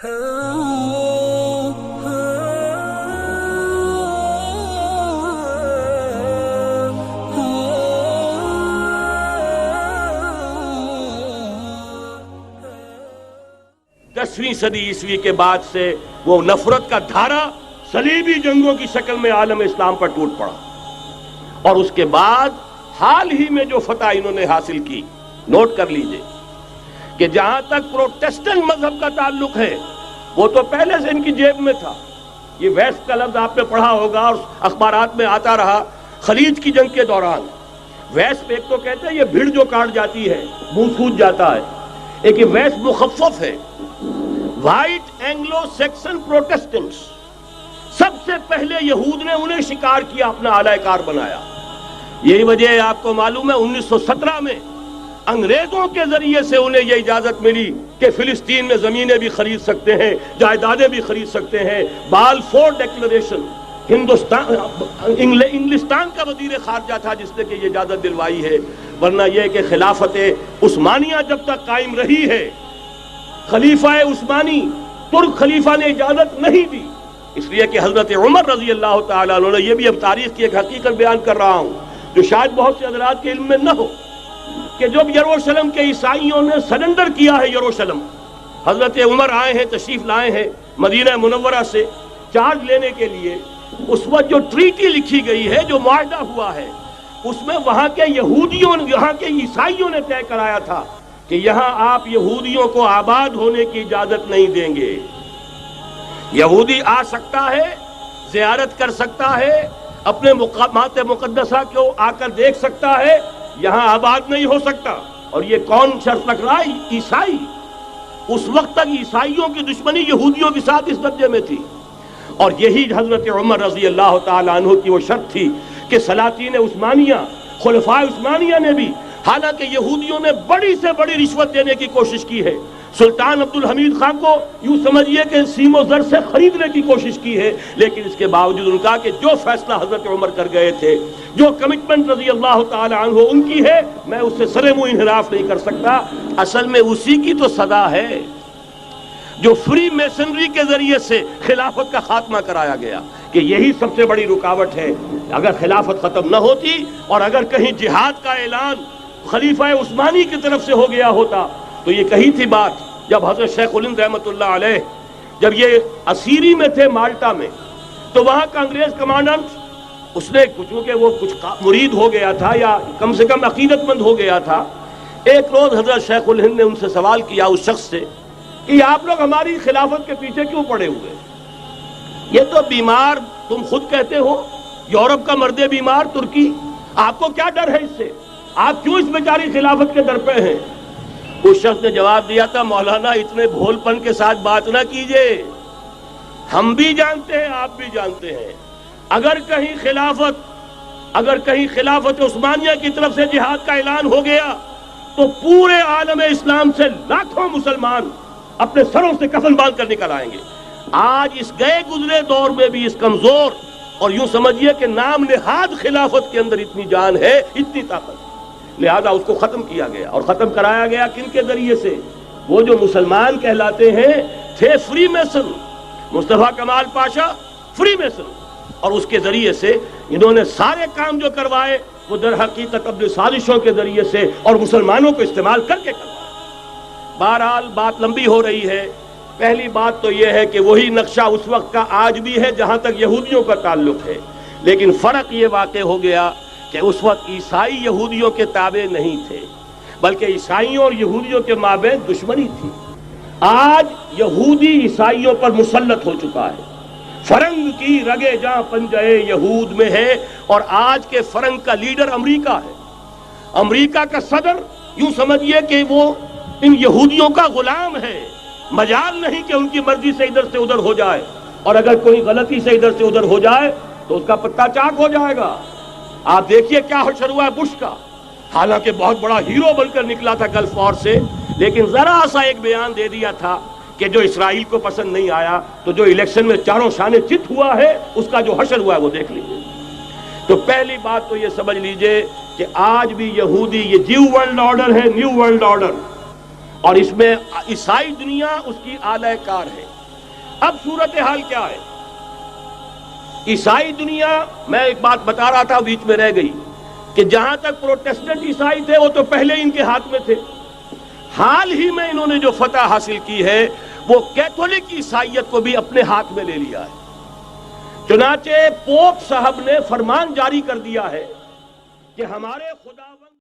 دسویں صدی عیسوی کے بعد سے وہ نفرت کا دھارا صلیبی جنگوں کی شکل میں عالم اسلام پر ٹوٹ پڑا، اور اس کے بعد حال ہی میں جو فتح انہوں نے حاصل کی، نوٹ کر لیجئے کہ جہاں تک پروٹیسٹنٹ مذہب کا تعلق ہے وہ تو پہلے سے ان کی جیب میں تھا۔ یہ ویسٹ کا لفظ آپ نے پڑھا ہوگا اور اخبارات میں آتا رہا خلیج کی جنگ کے دوران۔ ویسٹ ایک تو کہتے ہیں یہ بھیڑ جو کاٹ جاتی ہے، منہ سوج جاتا ہے، ایک یہ ویسٹ مخفف ہے، وائٹ اینگلو سیکسن پروٹیسٹنٹس۔ سب سے پہلے یہود نے انہیں شکار کیا، اپنا اعلی کار بنایا۔ یہی وجہ ہے، آپ کو معلوم ہے 1917 میں انگریزوں کے ذریعے سے انہیں یہ اجازت ملی کہ فلسطین میں زمینیں بھی خرید سکتے ہیں، جائیدادیں بھی خرید سکتے ہیں۔ بالفور ڈیکلریشن، انگلستان کا وزیر خارجہ تھا جس نے کہ یہ اجازت دلوائی ہے، ورنہ یہ کہ خلافت عثمانیہ جب تک قائم رہی ہے، خلیفہ عثمانی ترک خلیفہ نے اجازت نہیں دی، اس لیے کہ حضرت عمر رضی اللہ تعالیٰ عنہ نے، یہ بھی اب تاریخ کی ایک حقیقت بیان کر رہا ہوں جو شاید بہت سے حضرات کے علم میں نہ ہو، کہ جب یروشلم کے عیسائیوں نے سرنڈر کیا ہے، یروشلم حضرت عمر آئے ہیں، تشریف لائے ہیں مدینہ منورہ سے چارج لینے کے لیے، اس وقت جو ٹریٹی لکھی گئی ہے، جو معاہدہ ہوا ہے، اس میں وہاں کے یہودیوں، یہاں کے عیسائیوں نے طے کرایا تھا کہ یہاں آپ یہودیوں کو آباد ہونے کی اجازت نہیں دیں گے۔ یہودی آ سکتا ہے، زیارت کر سکتا ہے، اپنے مقامات مقدسہ کو آ کر دیکھ سکتا ہے، یہاں آباد نہیں ہو سکتا۔ اور یہ کون شرط رکھ رہا ہے؟ عیسائی۔ اس وقت تک عیسائیوں کی دشمنی یہودیوں کے ساتھ اس درجے میں تھی، اور یہی حضرت عمر رضی اللہ تعالیٰ عنہ کی وہ شرط تھی کہ سلاطین عثمانیہ، خلفاء عثمانیہ نے بھی، حالانکہ یہودیوں نے بڑی سے بڑی رشوت دینے کی کوشش کی ہے، سلطان عبدالحمید خان کو یوں سمجھیے کہ سیم و زر سے خریدنے کی کوشش کی ہے، لیکن اس کے باوجود ان کا کہ جو فیصلہ حضرت عمر کر گئے تھے، جو کمٹمنٹ رضی اللہ تعالی عنہ ان کی ہے، میں اس سے سر منہ انحراف نہیں کر سکتا۔ اصل میں اسی کی تو صدا ہے جو فری میسنری کے ذریعے سے خلافت کا خاتمہ کرایا گیا، کہ یہی سب سے بڑی رکاوٹ ہے۔ اگر خلافت ختم نہ ہوتی اور اگر کہیں جہاد کا اعلان خلیفہ عثمانی کی طرف سے ہو گیا ہوتا تو یہ کہی تھی بات، جب حضرت شیخ الہند رحمۃ اللہ علیہ جب یہ اسیری میں تھے مالٹا میں، تو وہاں کا انگریز کمانڈنٹ، اس نے چونکہ وہ کچھ مرید ہو گیا تھا یا کم سے کم عقیدت مند ہو گیا تھا، ایک روز حضرت شیخ الہند نے ان سے سوال کیا، اس شخص سے، کہ آپ لوگ ہماری خلافت کے پیچھے کیوں پڑے ہوئے؟ یہ تو بیمار، تم خود کہتے ہو، یورپ کا مرد بیمار ترکی، آپ کو کیا ڈر ہے اس سے؟ آپ کیوں اس بیچاری خلافت کے در پہ ہیں؟ اس شخص نے جواب دیا تھا، مولانا اتنے بھول پن کے ساتھ بات نہ کیجئے، ہم بھی جانتے ہیں، آپ بھی جانتے ہیں، اگر کہیں خلافت عثمانیہ کی طرف سے جہاد کا اعلان ہو گیا تو پورے عالم اسلام سے لاکھوں مسلمان اپنے سروں سے کفن باندھ کر نکل آئیں گے۔ آج اس گئے گزرے دور میں بھی اس کمزور اور یوں سمجھیے کہ نام نہاد خلافت کے اندر اتنی جان ہے، اتنی طاقت، لہذا اس کو ختم کیا گیا، اور ختم کرایا گیا کن کے ذریعے سے؟ وہ جو مسلمان کہلاتے ہیں تھے فری میسن، مصطفیٰ کمال پاشا فری میسن، اور اس کے ذریعے سے انہوں نے سارے کام جو کروائے وہ در حقیقت اپنے سازشوں کے ذریعے سے اور مسلمانوں کو استعمال کر کے کروائے۔ بہرحال بات لمبی ہو رہی ہے۔ پہلی بات تو یہ ہے کہ وہی نقشہ اس وقت کا آج بھی ہے جہاں تک یہودیوں کا تعلق ہے، لیکن فرق یہ واقع ہو گیا کہ اس وقت عیسائی یہودیوں کے تابع نہیں تھے، بلکہ عیسائیوں اور یہودیوں کے مابین دشمنی تھی۔ آج یہودی عیسائیوں پر مسلط ہو چکا ہے، فرنگ کی رگے جاں پنجے یہود میں ہے، اور آج کے فرنگ کا لیڈر امریکہ ہے۔ امریکہ کا صدر یوں سمجھیے کہ وہ ان یہودیوں کا غلام ہے، مجال نہیں کہ ان کی مرضی سے ادھر سے ادھر ہو جائے، اور اگر کوئی غلطی سے ادھر سے ادھر ہو جائے تو اس کا پتہ چاک ہو جائے گا۔ آپ دیکھیے کیا حشر ہوا ہے بش کا، حالانکہ بہت بڑا ہیرو بن کر نکلا تھا گلف وار سے، لیکن ذرا سا ایک بیان دے دیا تھا کہ جو اسرائیل کو پسند نہیں آیا، تو جو الیکشن میں چاروں شانے چت ہوا ہے اس کا جو حشر ہوا ہے وہ دیکھ لیجیے۔ تو پہلی بات تو یہ سمجھ لیجئے کہ آج بھی یہودی، یہ نیو ورلڈ آرڈر ہے، نیو ورلڈ آرڈر، اور اس میں عیسائی دنیا اس کی اعلی کار ہے۔ اب صورتحال کیا ہے؟ عیسائی دنیا، میں ایک بات بتا رہا تھا بیچ میں رہ گئی، کہ جہاں تک پروٹیسٹنٹ عیسائی تھے وہ تو پہلے ان کے ہاتھ میں تھے، حال ہی میں انہوں نے جو فتح حاصل کی ہے وہ کیتھولک عیسائیت کو بھی اپنے ہاتھ میں لے لیا ہے۔ چنانچہ پوپ صاحب نے فرمان جاری کر دیا ہے کہ ہمارے خداوند